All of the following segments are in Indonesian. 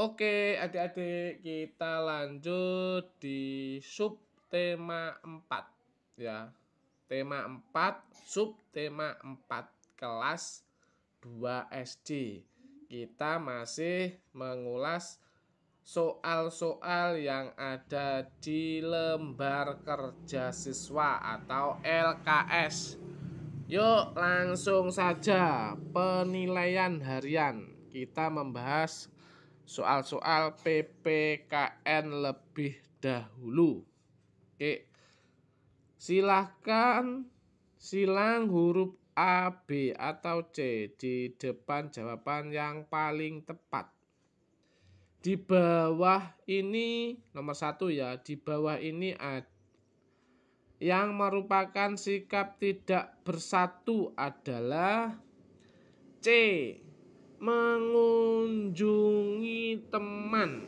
Oke, adik-adik, kita lanjut di subtema 4 ya. Tema 4, subtema 4 kelas 2 SD. Kita masih mengulas soal-soal yang ada di lembar kerja siswa atau LKS. Yuk langsung saja penilaian harian. Kita membahas soal-soal PPKN lebih dahulu. Oke, silahkan silang huruf A, B, atau C di depan jawaban yang paling tepat. Di bawah ini nomor 1 ya, di bawah ini ada yang merupakan sikap tidak bersatu adalah C. Mengunjungi teman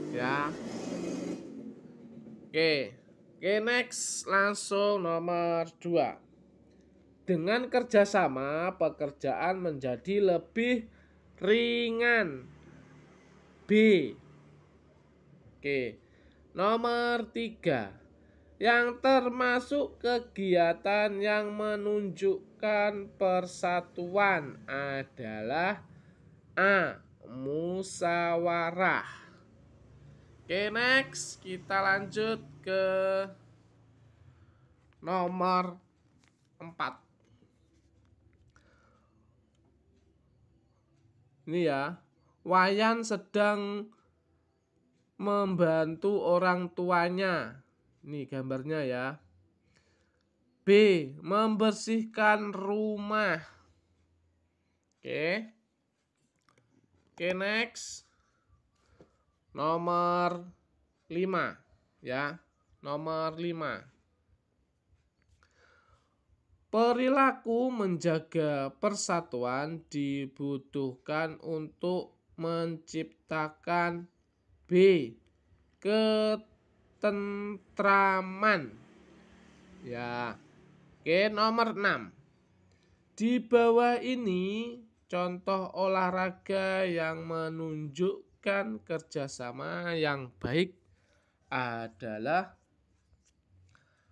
ya. Oke, next langsung nomor 2. Dengan kerjasama pekerjaan menjadi lebih ringan. B. Oke, nomor 3. Yang termasuk kegiatan yang menunjukkan persatuan adalah A. Musyawarah. Oke, next kita lanjut ke nomor 4. Ini ya, Wayan sedang membantu orang tuanya. Ini gambarnya ya. B. Membersihkan rumah. Oke, next. Nomor 5 ya. Nomor 5. Perilaku menjaga persatuan dibutuhkan untuk menciptakan B. Ketentraman. Ya. Oke, nomor 6. Di bawah ini contoh olahraga yang menunjukkan kerjasama yang baik adalah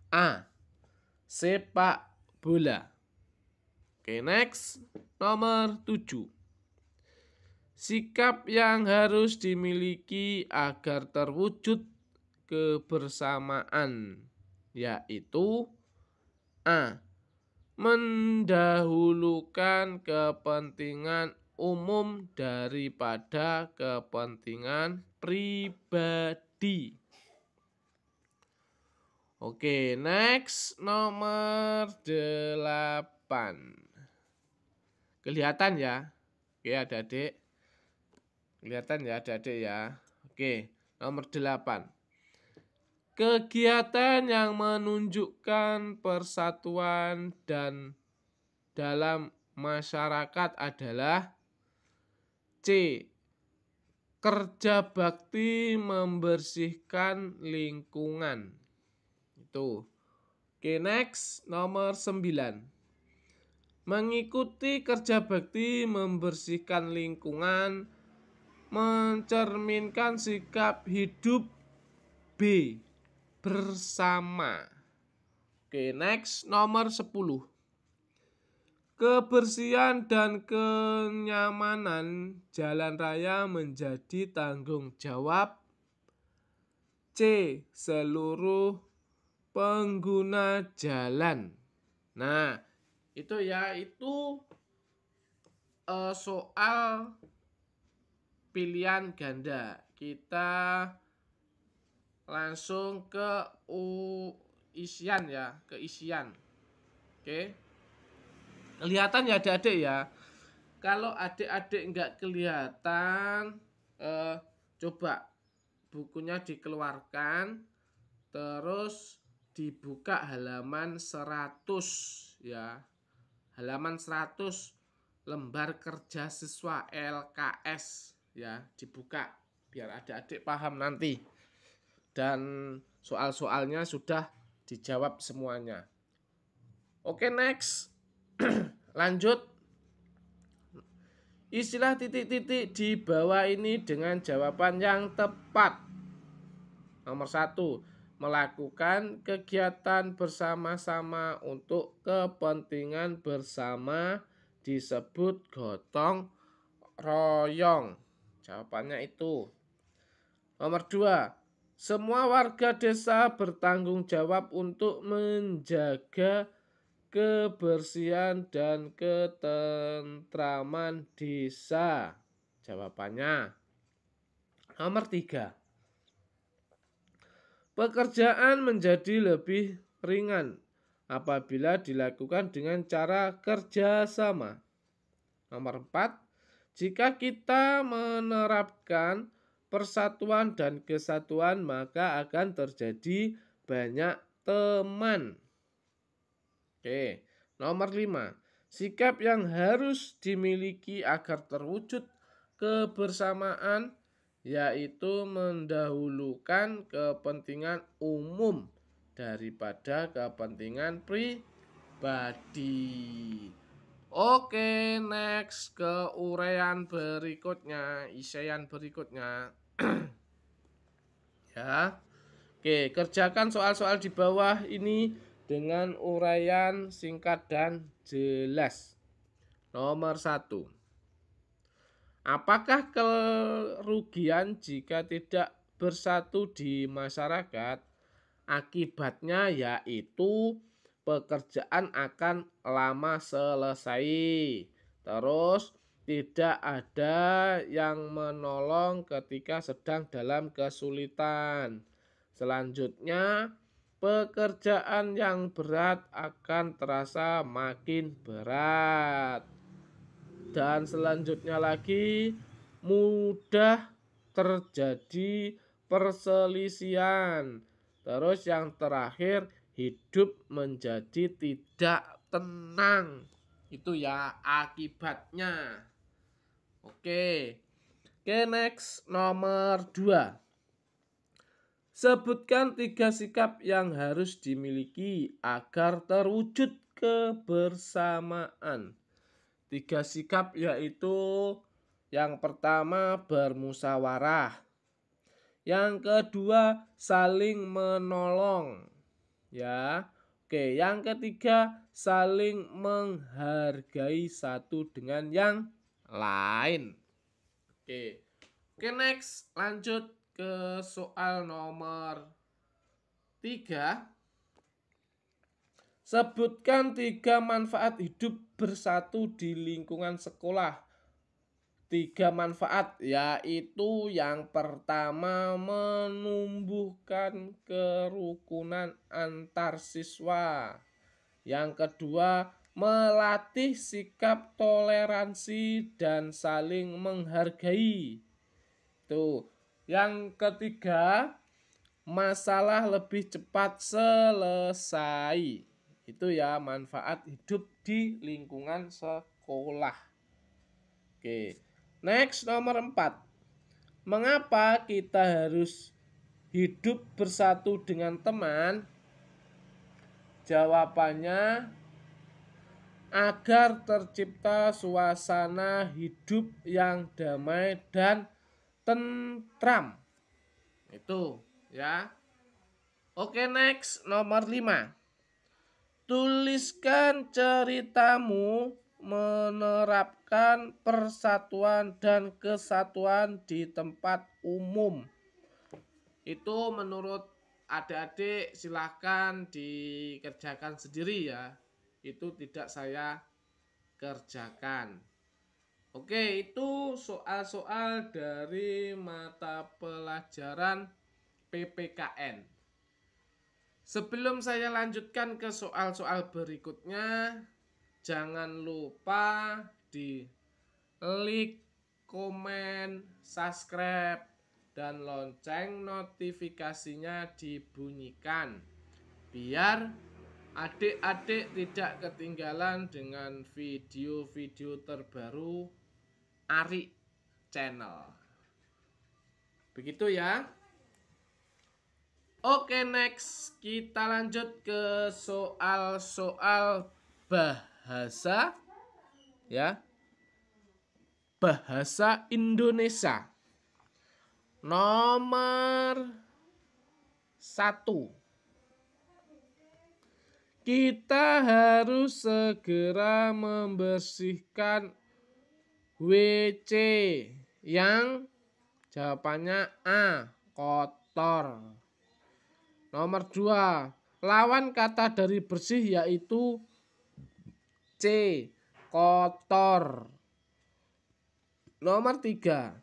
A. Sepak bola. Oke, next. Nomor 7. Sikap yang harus dimiliki agar terwujud kebersamaan yaitu A. Mendahulukan kepentingan umum daripada kepentingan pribadi. Oke, next nomor 8. Kelihatan ya? Oke, adik-adik. Kelihatan ya, adik-adik ya. Oke, nomor 8. Kegiatan yang menunjukkan persatuan dan dalam masyarakat adalah C. Kerja bakti membersihkan lingkungan. Itu. Oke, next nomor 9. Mengikuti kerja bakti membersihkan lingkungan mencerminkan sikap hidup B. Bersama. Oke, next nomor 10. Kebersihan dan kenyamanan jalan raya menjadi tanggung jawab C. Seluruh pengguna jalan. Nah, itu ya, itu soal pilihan ganda. Kita langsung ke isian ya, ke isian. Oke. Kelihatan ya adik-adik ya. Kalau adik-adik nggak kelihatan, coba bukunya dikeluarkan, terus dibuka halaman 100 ya. Halaman 100 lembar kerja siswa LKS ya, dibuka biar adik-adik paham nanti. Dan soal-soalnya sudah dijawab semuanya. Oke, next. Lanjut. Isilah titik-titik di bawah ini dengan jawaban yang tepat. Nomor 1, melakukan kegiatan bersama-sama untuk kepentingan bersama disebut gotong royong. Jawabannya itu. Nomor 2, semua warga desa bertanggung jawab untuk menjaga kebersihan dan ketentraman desa. Jawabannya. Nomor 3, pekerjaan menjadi lebih ringan apabila dilakukan dengan cara kerjasama. Nomor 4, jika kita menerapkan persatuan dan kesatuan, maka akan terjadi banyak teman. Oke, nomor 5, sikap yang harus dimiliki agar terwujud kebersamaan yaitu mendahulukan kepentingan umum daripada kepentingan pribadi. Oke, next ke uraian berikutnya, isian berikutnya. Ya. Oke, kerjakan soal-soal di bawah ini dengan uraian singkat dan jelas. Nomor 1. Apakah kerugian jika tidak bersatu di masyarakat? Akibatnya yaitu pekerjaan akan lama selesai. Terus tidak ada yang menolong ketika sedang dalam kesulitan. Selanjutnya, pekerjaan yang berat akan terasa makin berat. Dan selanjutnya lagi, mudah terjadi perselisihan. Terus yang terakhir, hidup menjadi tidak tenang. Itu ya akibatnya. Oke, next nomor 2. Sebutkan 3 sikap yang harus dimiliki agar terwujud kebersamaan. 3 sikap yaitu yang pertama bermusyawarah, yang kedua saling menolong, ya. Oke, yang ketiga saling menghargai satu dengan yang lain. Oke, next lanjut ke soal nomor 3. Sebutkan 3 manfaat hidup bersatu di lingkungan sekolah. 3 manfaat yaitu yang pertama menumbuhkan kerukunan antar siswa. Yang kedua melatih sikap toleransi dan saling menghargai. Tuh. Yang ketiga masalah lebih cepat selesai. Itu ya manfaat hidup di lingkungan sekolah. Oke. Next nomor 4. Mengapa kita harus hidup bersatu dengan teman? Jawabannya agar tercipta suasana hidup yang damai dan tentram. Itu ya. Oke, next nomor 5. Tuliskan ceritamu menerapkan persatuan dan kesatuan di tempat umum. Itu menurut adik-adik silahkan dikerjakan sendiri ya. Itu tidak saya kerjakan. Oke, itu soal-soal dari mata pelajaran PPKN. Sebelum saya lanjutkan ke soal-soal berikutnya, jangan lupa di like, komen, subscribe, dan lonceng notifikasinya dibunyikan. Biar adik-adik tidak ketinggalan dengan video-video terbaru Ari Channel. Begitu ya. Oke, next kita lanjut ke soal-soal bahasa ya. bahasa Indonesia. Nomor 1. Kita harus segera membersihkan WC yang jawabannya A, kotor. Nomor 2. Lawan kata dari bersih yaitu C, kotor. Nomor 3.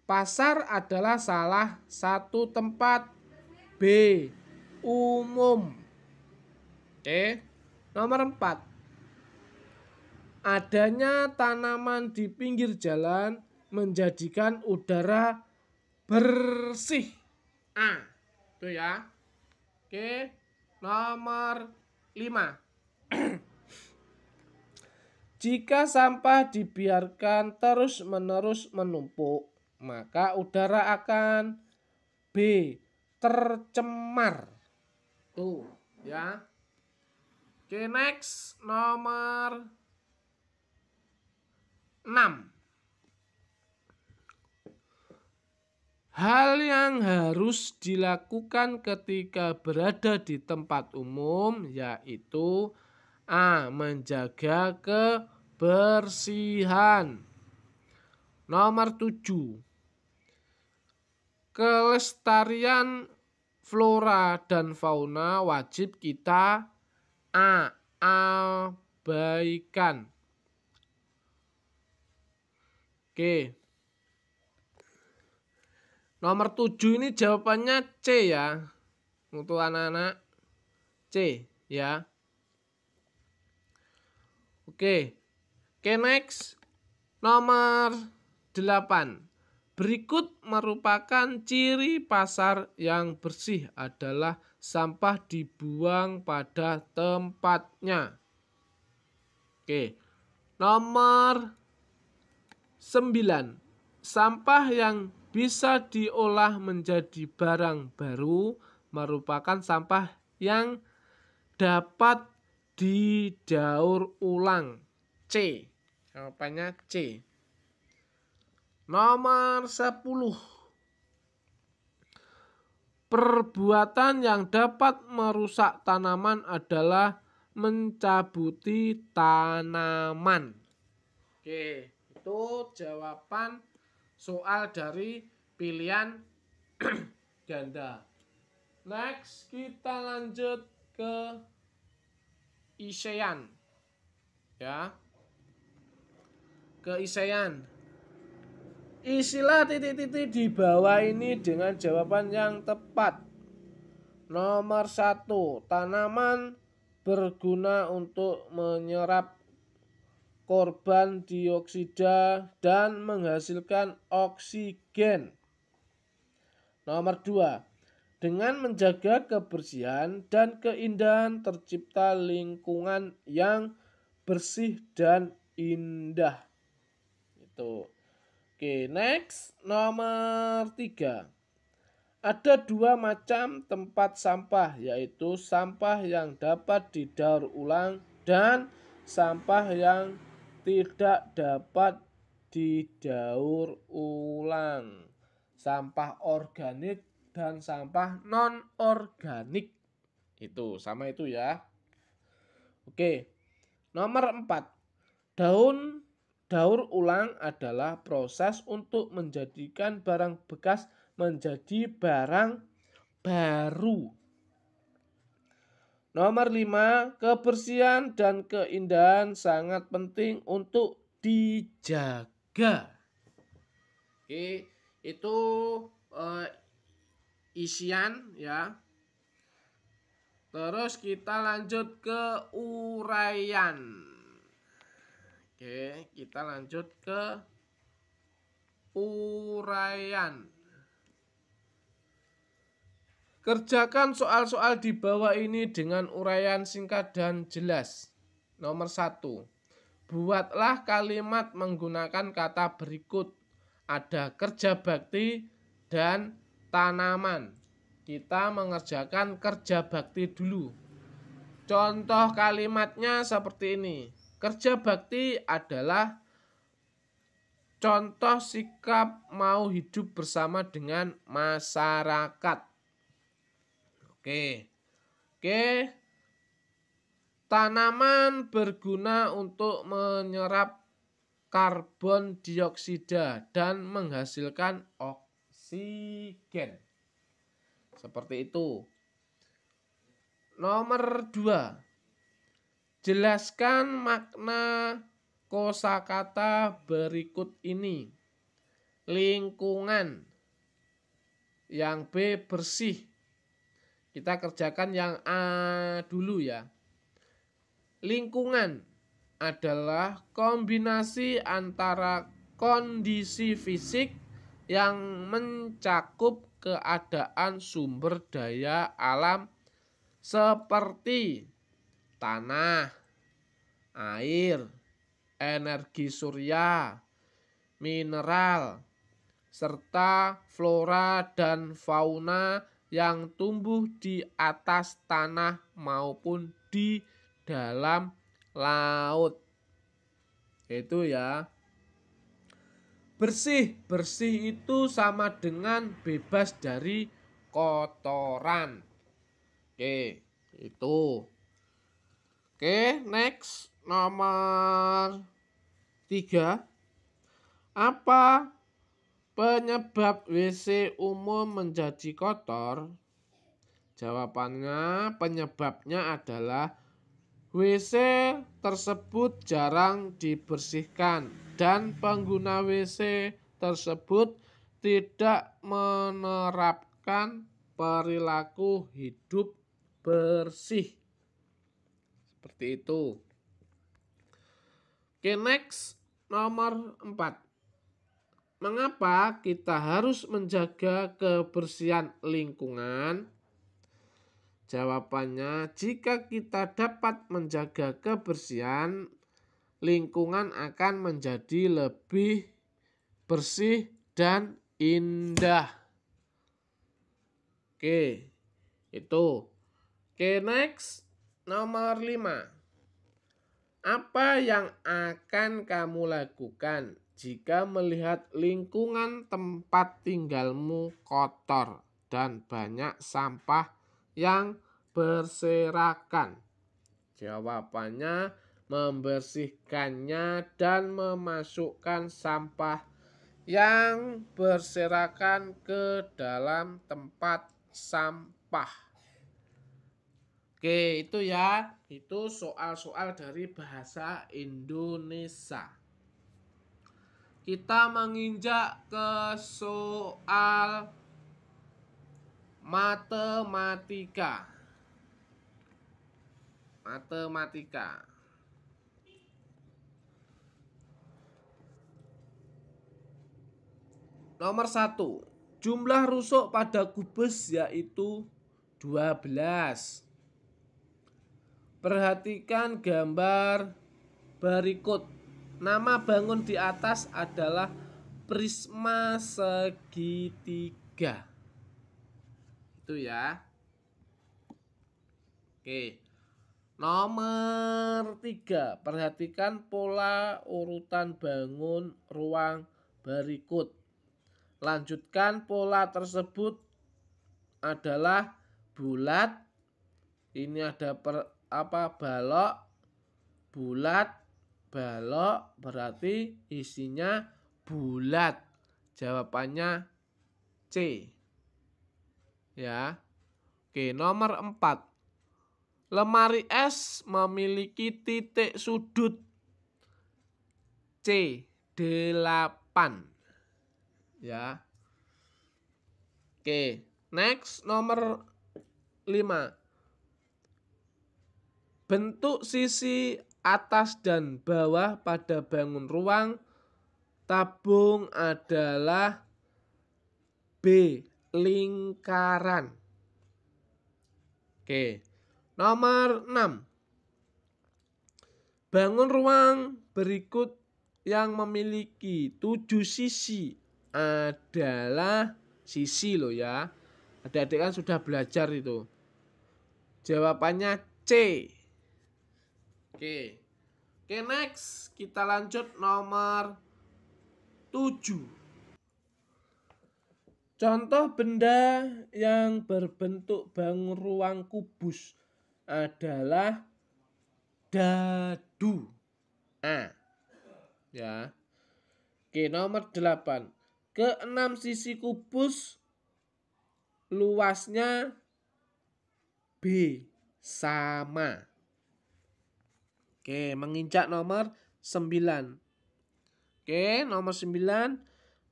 Pasar adalah salah satu tempat B, umum. Oke. Nomor 4. Adanya tanaman di pinggir jalan menjadikan udara bersih. A. Itu ya. Oke. Nomor 5. Jika sampah dibiarkan terus-menerus menumpuk, maka udara akan B, tercemar. Tuh, ya. Oke, next. Nomor 6. Hal yang harus dilakukan ketika berada di tempat umum yaitu A, menjaga kebersihan. Nomor 7. Kelestarian flora dan fauna wajib kita A, abaikan. Oke. Nomor 7 ini jawabannya C ya. Untuk anak-anak C ya. Oke. Oke, next. Nomor 8. Berikut merupakan ciri pasar yang bersih adalah sampah dibuang pada tempatnya. Oke. Nomor 9. Sampah yang bisa diolah menjadi barang baru merupakan sampah yang dapat didaur ulang. C. Jawabannya C. Nomor 10. Perbuatan yang dapat merusak tanaman adalah mencabuti tanaman. Oke, itu jawaban soal dari pilihan ganda. Next, kita lanjut ke isian. Ya. Ke isian. Isilah titik-titik di bawah ini dengan jawaban yang tepat. Nomor 1. Tanaman berguna untuk menyerap karbon dioksida dan menghasilkan oksigen. Nomor 2. Dengan menjaga kebersihan dan keindahan tercipta lingkungan yang bersih dan indah. Itu. Oke, next. Nomor 3. Ada 2 macam tempat sampah, yaitu sampah yang dapat didaur ulang dan sampah yang tidak dapat didaur ulang. Sampah organik dan sampah non-organik. Itu, sama itu ya. Oke. Nomor 4. Daur ulang adalah proses untuk menjadikan barang bekas menjadi barang baru. Nomor 5. Kebersihan dan keindahan sangat penting untuk dijaga. Oke, itu isian ya. Terus kita lanjut ke uraian. Oke, kita lanjut ke uraian. Kerjakan soal-soal di bawah ini dengan uraian singkat dan jelas. Nomor 1. Buatlah kalimat menggunakan kata berikut. Ada kerja bakti dan tanaman. Kita mengerjakan kerja bakti dulu. Contoh kalimatnya seperti ini. Kerja bakti adalah Contoh sikap mau hidup bersama dengan masyarakat. Oke. Tanaman berguna untuk menyerap karbon dioksida dan menghasilkan oksigen. Seperti itu. Nomor 2. Jelaskan makna kosakata berikut ini. Lingkungan. Yang B, bersih. Kita kerjakan yang A dulu ya. Lingkungan adalah kombinasi antara kondisi fisik yang mencakup keadaan sumber daya alam seperti tanah, air, energi surya, mineral, serta flora dan fauna yang tumbuh di atas tanah maupun di dalam laut. Itu ya. Bersih itu sama dengan bebas dari kotoran. Oke, itu. Oke, next. Nomor 3. Apa penyebab WC umum menjadi kotor? Jawabannya, penyebabnya adalah WC tersebut jarang dibersihkan dan pengguna WC tersebut tidak menerapkan perilaku hidup bersih. Seperti itu. Oke, next. Nomor 4. Mengapa kita harus menjaga kebersihan lingkungan? Jawabannya, jika kita dapat menjaga kebersihan, lingkungan akan menjadi lebih bersih dan indah. Oke, itu. Oke, next. Nomor 5. Apa yang akan kamu lakukan jika melihat lingkungan tempat tinggalmu kotor dan banyak sampah yang berserakan? Jawabannya, membersihkannya dan memasukkan sampah yang berserakan ke dalam tempat sampah. Oke, itu ya. Itu soal-soal dari bahasa Indonesia. Kita menginjak ke soal matematika. Nomor 1. Jumlah rusuk pada kubus yaitu 12. Perhatikan gambar berikut. Nama bangun di atas adalah prisma segitiga. Itu ya. Oke. Nomor 3. Perhatikan pola urutan bangun ruang berikut. Lanjutkan pola tersebut adalah bulat. Ini ada balok. Bulat, balok berarti isinya bulat. Jawabannya C. Ya. Oke, nomor 4. Lemari es memiliki titik sudut C 8. Ya. Oke, next nomor 5. Bentuk sisi atas dan bawah pada bangun ruang tabung adalah B. Lingkaran. Oke. Nomor 6. Bangun ruang berikut yang memiliki 7 sisi adalah sisi loh ya. Adik-adik kan sudah belajar itu. Jawabannya C. Oke, next kita lanjut nomor 7. Contoh benda yang berbentuk bangun ruang kubus adalah dadu. Ya. Oke, nomor 8. Keenam sisi kubus luasnya B sama. Oke, menginjak nomor 9. Oke, nomor 9.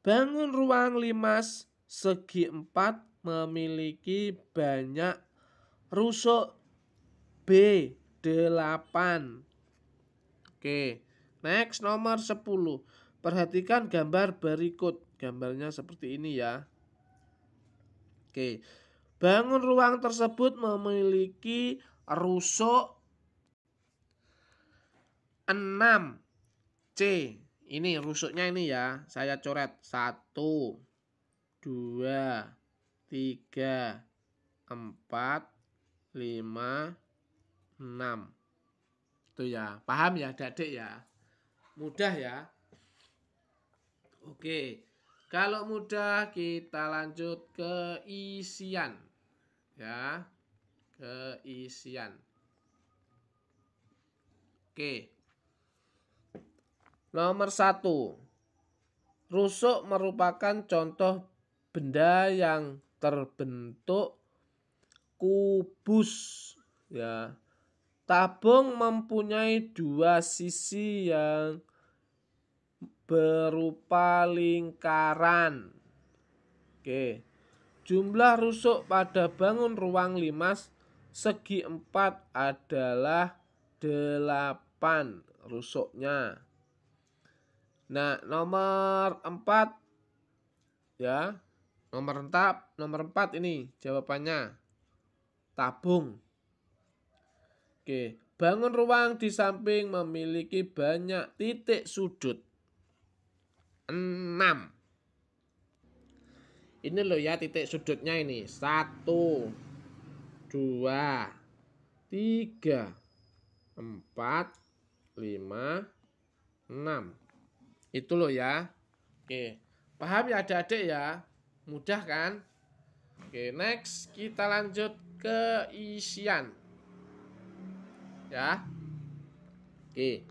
Bangun ruang limas segi 4 memiliki banyak rusuk B8. Oke, next nomor 10. Perhatikan gambar berikut. Gambarnya seperti ini ya. Oke, bangun ruang tersebut memiliki rusuk 6C. Ini rusuknya ini ya. Saya coret 1, 2, 3, 4, 5, 6. Itu ya. Paham ya adik-adik ya? Mudah ya. Oke. Kalau mudah kita lanjut ke isian. Ya. Ke isian. Oke. Nomor 1. Rusuk merupakan contoh benda yang terbentuk kubus. Ya. Tabung mempunyai dua sisi yang berupa lingkaran. Oke. Jumlah rusuk pada bangun ruang limas segi 4 adalah 8 rusuknya. Nah, nomor 4 ya. Nomor 4 ini jawabannya. Tabung. Oke, bangun ruang di samping memiliki banyak titik sudut. 6. Ini loh ya titik sudutnya ini. 1, 2, 3, 4, 5, 6. Itu loh ya. Oke, paham ya adik-adik ya? Mudah kan? Oke, next kita lanjut ke isian. Ya. Oke.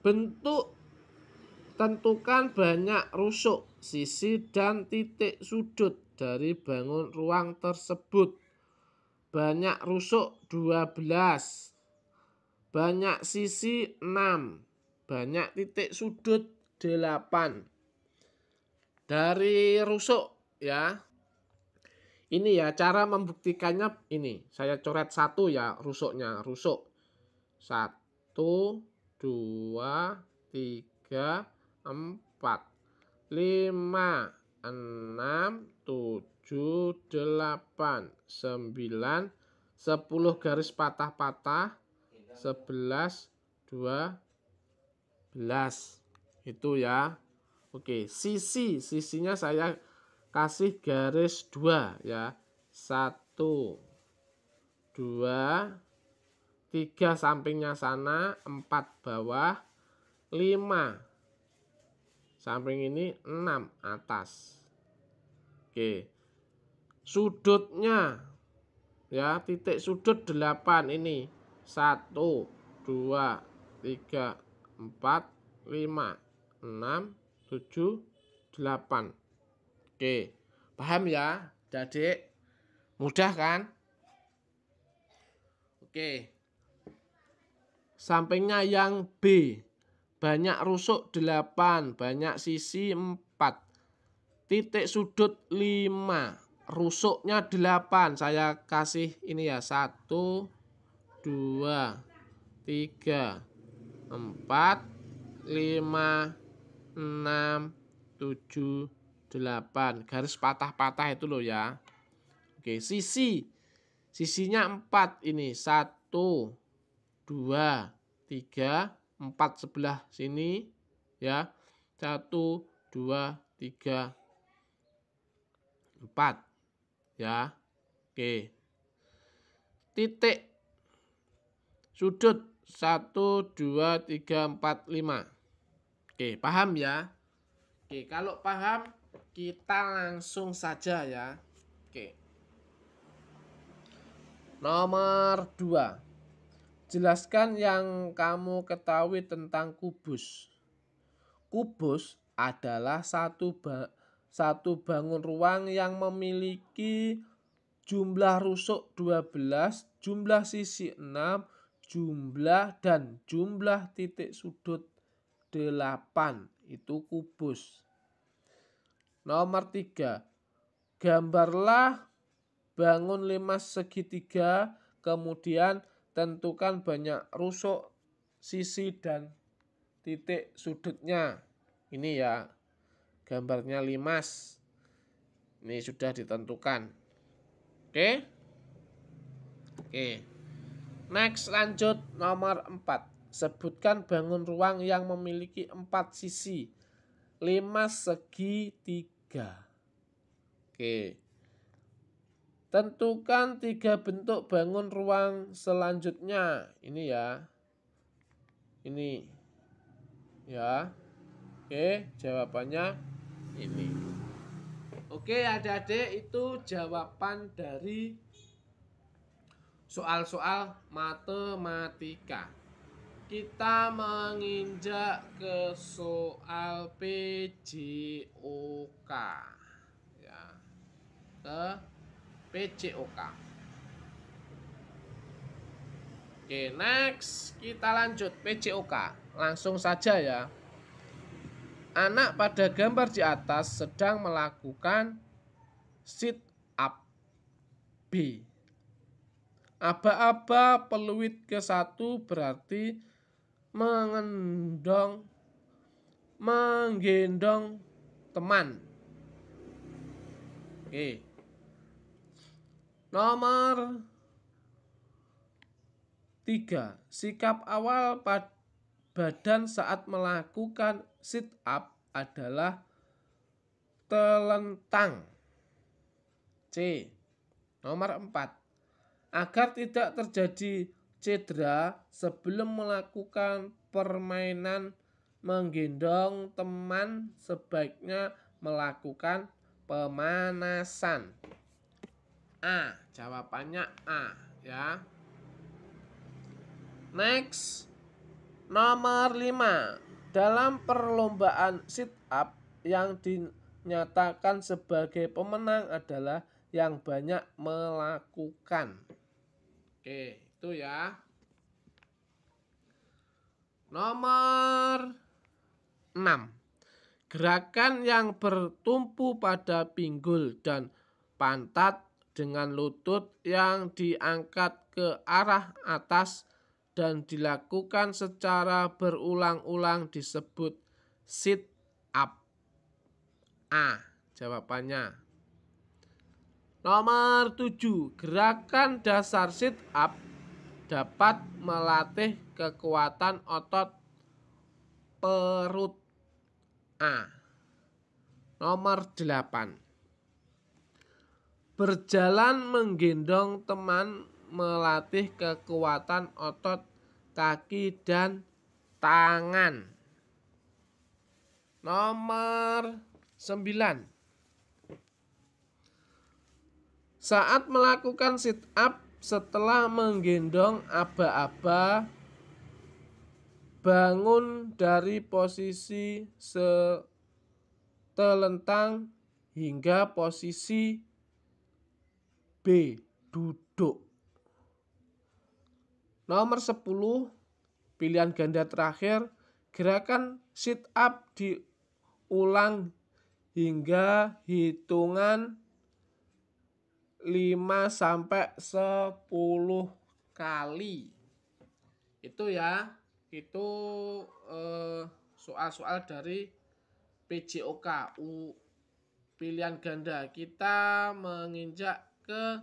Bentuk tentukan banyak rusuk, sisi dan titik sudut dari bangun ruang tersebut. Banyak rusuk 12. Banyak sisi 6. Banyak titik sudut 8. Dari rusuk ya. Ini ya cara membuktikannya ini. Saya coret 1 ya rusuknya. Rusuk 1, 2, 3, 4, 5, 6, 7, 8, 9, 10 garis patah-patah, 11, 12. Itu ya. Oke, sisinya saya kasih garis 2 ya. 1, 2, 3 sampingnya sana, 4 bawah, 5 samping ini, 6 atas. Oke. Sudutnya ya, titik sudut 8 ini. 1, 2, 3, 4, 5, 6, 7, 8. Oke, paham ya adik? Mudah kan? Oke. Sampingnya yang B. Banyak rusuk 8, banyak sisi 4. Titik sudut 5. Rusuknya 8. Saya kasih ini ya. 1, 2, 3, 4, 5, 6, 7, 8. Garis patah-patah itu loh ya. Oke, sisinya 4 ini. 1, 2, 3, 4 sebelah sini ya. 1, 2, 3, 4 ya. Oke. Titik sudut 1, 2, 3, 4, 5. Oke, paham ya? Oke, kalau paham kita langsung saja ya. Oke. Nomor 2. Jelaskan yang kamu ketahui tentang kubus. Kubus adalah satu bangun ruang yang memiliki jumlah rusuk 12, jumlah sisi 6, jumlah titik sudut 8. Itu kubus. Nomor 3. Gambarlah bangun 5 segitiga, kemudian tentukan banyak rusuk, sisi, dan titik sudutnya. Ini ya, gambarnya 5. Ini sudah ditentukan. Oke. Oke. Next, lanjut nomor 4. Sebutkan bangun ruang yang memiliki 4 sisi, 5 segi 3. Oke. Tentukan 3 bentuk bangun ruang selanjutnya. Ini ya. Ini. Ya. Oke, jawabannya ini. Oke, adik-adik, itu jawaban dari soal-soal matematika. Kita menginjak ke soal PJOK. Ya. Ke PJOK. Oke, next kita lanjut PJOK. Langsung saja ya. Anak pada gambar di atas sedang melakukan sit up B. Aba-aba peluit ke-1 berarti menggendong teman. Oke. Nomor 3. Sikap awal badan saat melakukan sit up adalah telentang. C. Nomor 4. Agar tidak terjadi cedera sebelum melakukan permainan menggendong teman, sebaiknya melakukan pemanasan. A. Jawabannya A ya. Next. Nomor 5. Dalam perlombaan sit up yang dinyatakan sebagai pemenang adalah yang banyak melakukan. Oke, itu ya. Nomor 6. Gerakan yang bertumpu pada pinggul dan pantat dengan lutut yang diangkat ke arah atas dan dilakukan secara berulang-ulang disebut sit up. A. Jawabannya. Nomor 7. Gerakan dasar sit up dapat melatih kekuatan otot perut. A. Nomor 8. Berjalan menggendong teman melatih kekuatan otot kaki dan tangan. Nomor 9. Saat melakukan sit up setelah menggendong aba-aba, bangun dari posisi telentang hingga posisi B, duduk. Nomor 10, pilihan ganda terakhir, gerakan sit up diulang hingga hitungan 5-10 kali. Itu ya, itu soal-soal dari PJOK pilihan ganda. Kita menginjak ke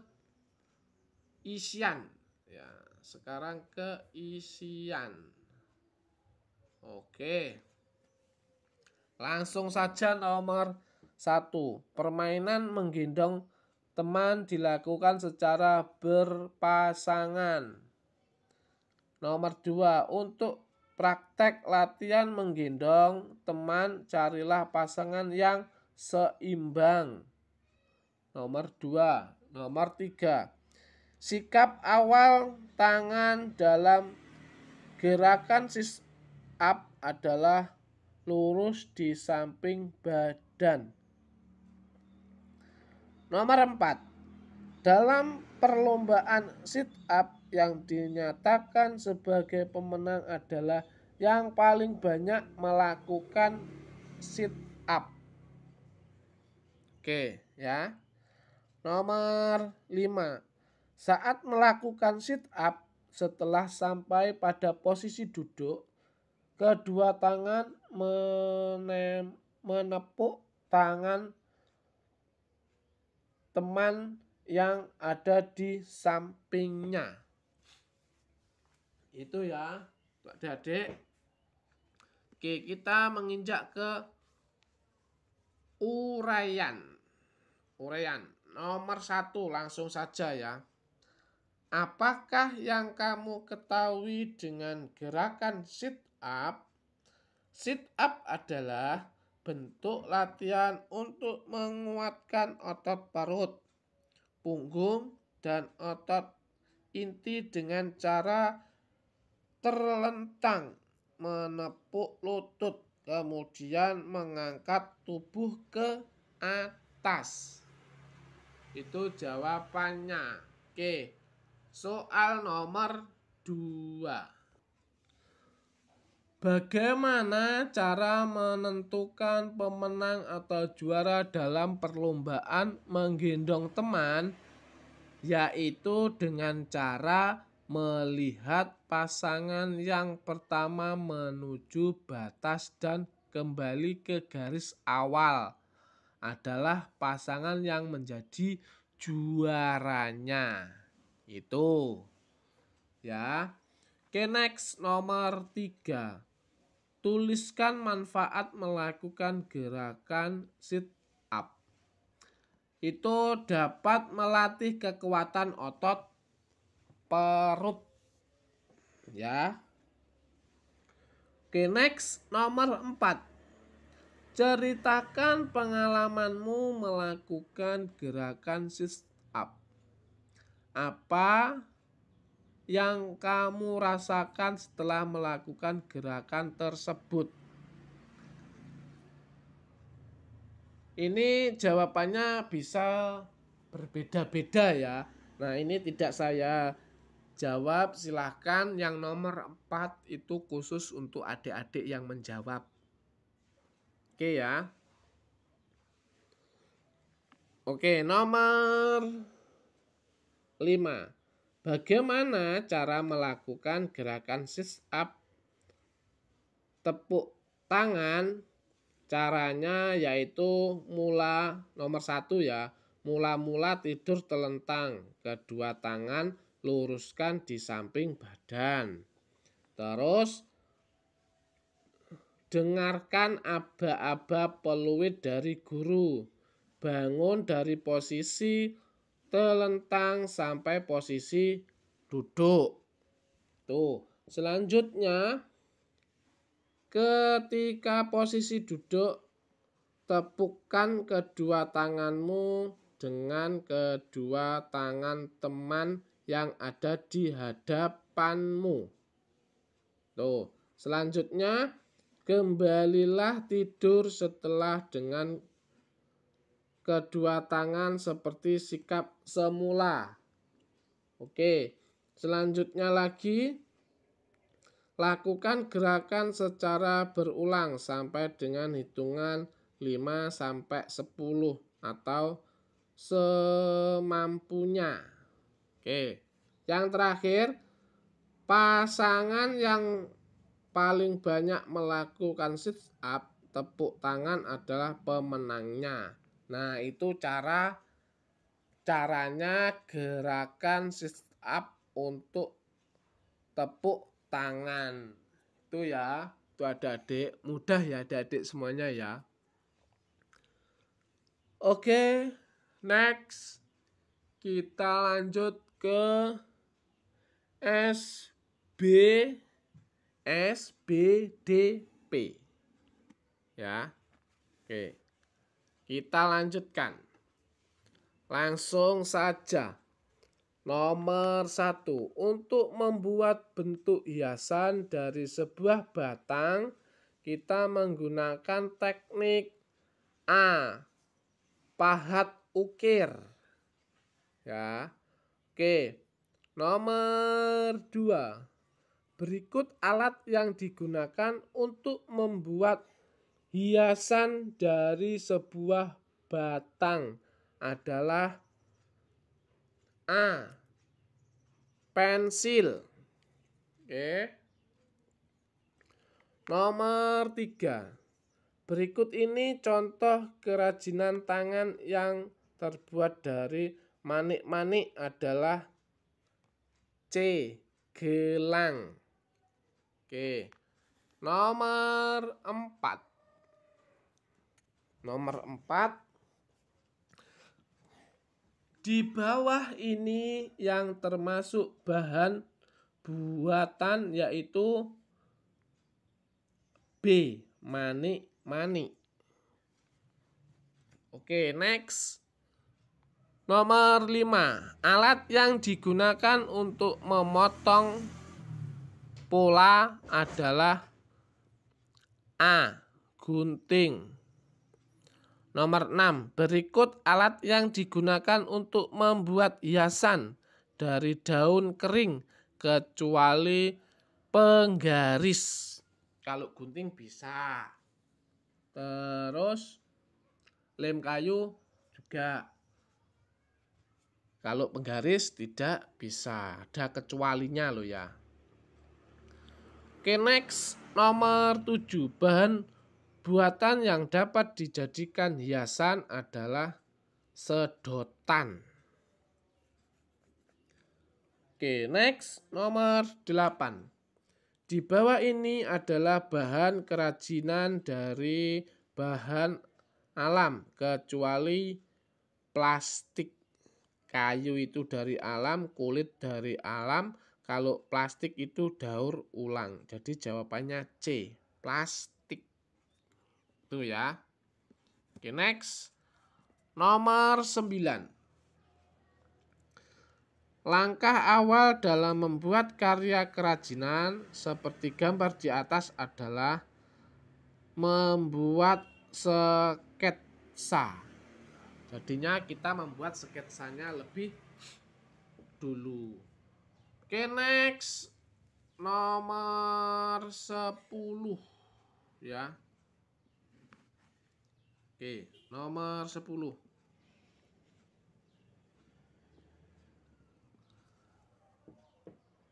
isian ya. Sekarang ke isian. Oke. Langsung saja nomor 1. Permainan menggendong teman dilakukan secara berpasangan. Nomor 2. Untuk Praktek latihan menggendong teman, carilah pasangan yang seimbang. Nomor 2. Nomor 3. Sikap awal tangan dalam gerakan sit up adalah lurus di samping badan. Nomor 4. Dalam perlombaan sit up yang dinyatakan sebagai pemenang adalah yang paling banyak melakukan sit up. Oke, ya. Nomor 5. Saat melakukan sit up, setelah sampai pada posisi duduk, kedua tangan menepuk tangan teman yang ada di sampingnya. Itu ya, adik-adik. Oke, kita menginjak ke uraian. Nomor 1 langsung saja ya. Apakah yang kamu ketahui dengan gerakan sit up? Sit up adalah bentuk latihan untuk menguatkan otot perut, punggung, dan otot inti dengan cara terlentang, menepuk lutut, kemudian mengangkat tubuh ke atas. Itu jawabannya. Oke, soal nomor 2. Bagaimana cara menentukan pemenang atau juara dalam perlombaan menggendong teman? Yaitu dengan cara melihat pasangan yang pertama menuju batas dan kembali ke garis awal adalah pasangan yang menjadi juaranya. Itu ya. Oke, next nomor 3. Tuliskan manfaat melakukan gerakan sit up. Itu dapat melatih kekuatan otot perut ya. Oke, next nomor 4. Ceritakan pengalamanmu melakukan gerakan sit up. Apa yang kamu rasakan setelah melakukan gerakan tersebut? Ini jawabannya bisa berbeda-beda ya. Nah, ini tidak saya jawab, silahkan yang nomor 4 itu khusus untuk adik-adik yang menjawab. Oke ya. Oke, nomor 5. Bagaimana cara melakukan gerakan sit up? Tepuk tangan. Caranya yaitu nomor 1 ya. Mula-mula tidur telentang, kedua tangan luruskan di samping badan. Terus dengarkan aba-aba peluit dari guru. Bangun dari posisi telentang sampai posisi duduk. Tuh, selanjutnya ketika posisi duduk, tepukkan kedua tanganmu dengan kedua tangan teman yang ada di hadapanmu. Tuh, selanjutnya kembalilah tidur setelah dengan kedua tangan seperti sikap semula. Oke, selanjutnya lagi lakukan gerakan secara berulang sampai dengan hitungan 5 sampai 10 atau semampunya. Oke. Yang terakhir, pasangan yang paling banyak melakukan sit up, tepuk tangan adalah pemenangnya. Nah, itu caranya gerakan sit up untuk tepuk tangan. Itu ya, itu adik-adik, mudah ya adik-adik semuanya ya. Oke, next kita lanjut ke SB SBDP. Ya. Oke. Kita lanjutkan. Langsung saja. Nomor 1. Untuk membuat bentuk hiasan dari sebuah batang, kita menggunakan teknik A. Pahat ukir. Ya. Oke. Nomor 2. Berikut alat yang digunakan untuk membuat hiasan dari sebuah batang adalah A. Pensil. Oke. Nomor 3. Berikut ini contoh kerajinan tangan yang terbuat dari manik-manik adalah C. Gelang. Oke. Nomor 4. Di bawah ini yang termasuk bahan buatan yaitu B. Manik-manik. Oke, next. Nomor 5. Alat yang digunakan untuk memotong pola adalah A. Gunting. Nomor 6. Berikut alat yang digunakan untuk membuat hiasan dari daun kering kecuali penggaris. Kalau gunting bisa. Terus lem kayu juga. Kalau penggaris tidak bisa. Ada kecualinya loh ya. Oke, next. Nomor 7. Bahan buatan yang dapat dijadikan hiasan adalah sedotan. Oke, next. Nomor 8. Di bawah ini adalah bahan kerajinan dari bahan alam kecuali plastik. Kayu itu dari alam, kulit dari alam. Kalau plastik itu daur ulang. Jadi jawabannya C. Plastik. Itu ya. Oke, next. Nomor 9. Langkah awal dalam membuat karya kerajinan seperti gambar di atas adalah membuat sketsa. Jadinya kita membuat sketsanya lebih dulu. Oke, next. Nomor 10 ya. Oke, nomor 10.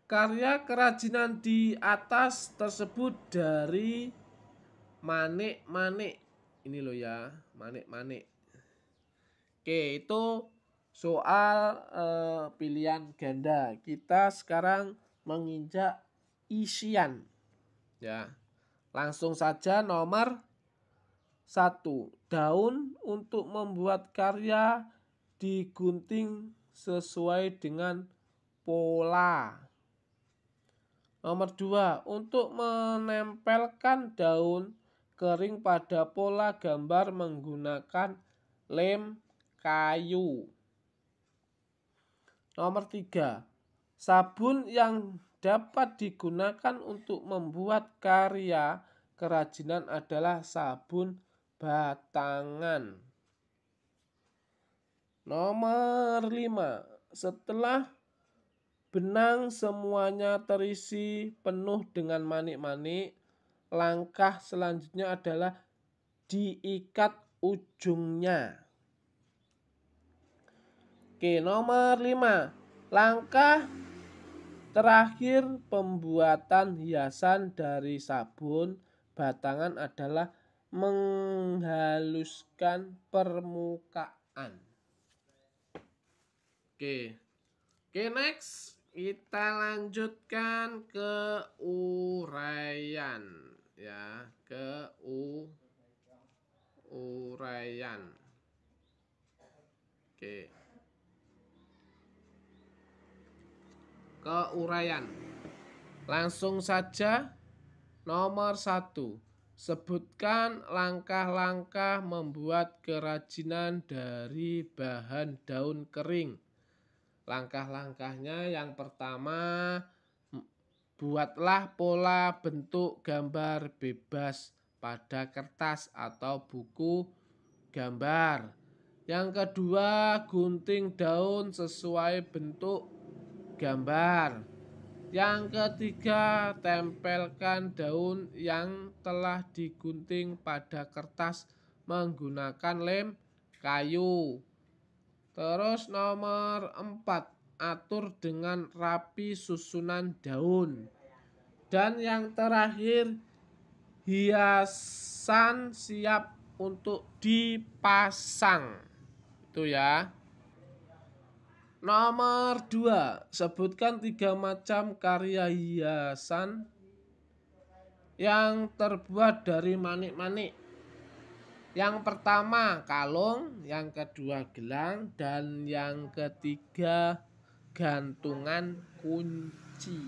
Karya kerajinan di atas tersebut dari manik-manik. Ini loh ya, manik-manik. Oke, itu soal pilihan ganda. Kita sekarang menginjak isian. Ya. Langsung saja nomor 1. Daun untuk membuat karya digunting sesuai dengan pola. Nomor 2. Untuk menempelkan daun kering pada pola gambar menggunakan lem kayu. Nomor 3. Sabun yang dapat digunakan untuk membuat karya kerajinan adalah sabun batangan. Nomor 5. Setelah benang semuanya terisi penuh dengan manik-manik, langkah selanjutnya adalah diikat ujungnya. Oke, nomor 5. Langkah terakhir pembuatan hiasan dari sabun batangan adalah menghaluskan permukaan. Oke, next. Kita lanjutkan ke uraian. Ya, ke uraian. Oke. Ke uraian. Langsung saja Nomor 1. Sebutkan langkah-langkah membuat kerajinan dari bahan daun kering. Langkah-langkahnya yang pertama, buatlah pola bentuk gambar bebas pada kertas atau buku gambar. Yang kedua, gunting daun sesuai bentuk gambar. Yang ketiga, tempelkan daun yang telah digunting pada kertas menggunakan lem kayu. Terus nomor 4, atur dengan rapi susunan daun. Dan yang terakhir, hiasan siap untuk dipasang. Itu ya. Nomor 2, sebutkan 3 macam karya hiasan yang terbuat dari manik-manik. Yang pertama kalung, yang kedua gelang, dan yang ketiga gantungan kunci.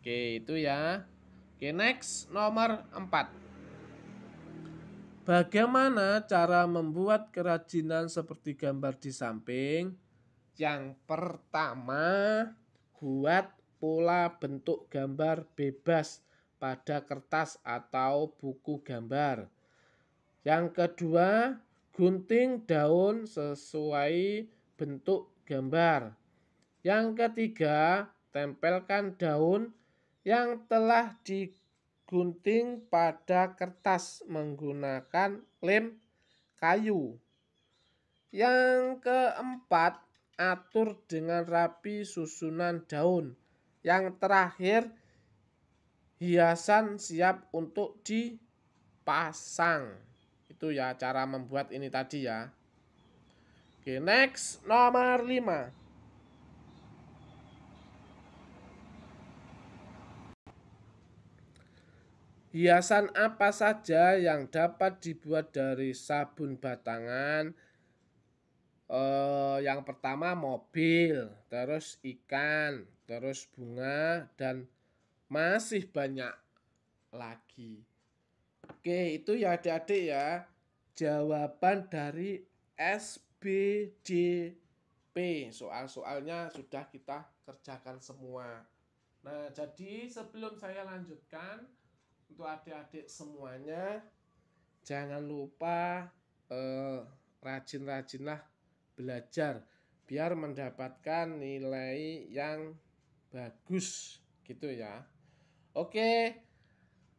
Oke, itu ya. Oke, next nomor 4. Bagaimana cara membuat kerajinan seperti gambar di samping? Yang pertama, buat pola bentuk gambar bebas pada kertas atau buku gambar. Yang kedua, gunting daun sesuai bentuk gambar. Yang ketiga, tempelkan daun yang telah digunting pada kertas menggunakan lem kayu. Yang keempat, atur dengan rapi susunan daun. Yang terakhir, hiasan siap untuk dipasang. Itu ya cara membuat ini tadi ya. Oke, next nomor 5. Hiasan apa saja yang dapat dibuat dari sabun batangan? Yang pertama mobil, terus ikan, terus bunga, dan masih banyak lagi. Oke, itu ya adik-adik ya, jawaban dari SBDP. Soal-soalnya sudah kita kerjakan semua. Nah, jadi sebelum saya lanjutkan, untuk adik-adik semuanya, jangan lupa rajin-rajinlah belajar biar mendapatkan nilai yang bagus gitu ya. Oke,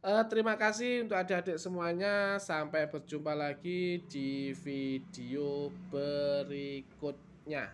terima kasih untuk adik-adik semuanya. Sampai berjumpa lagi di video berikutnya.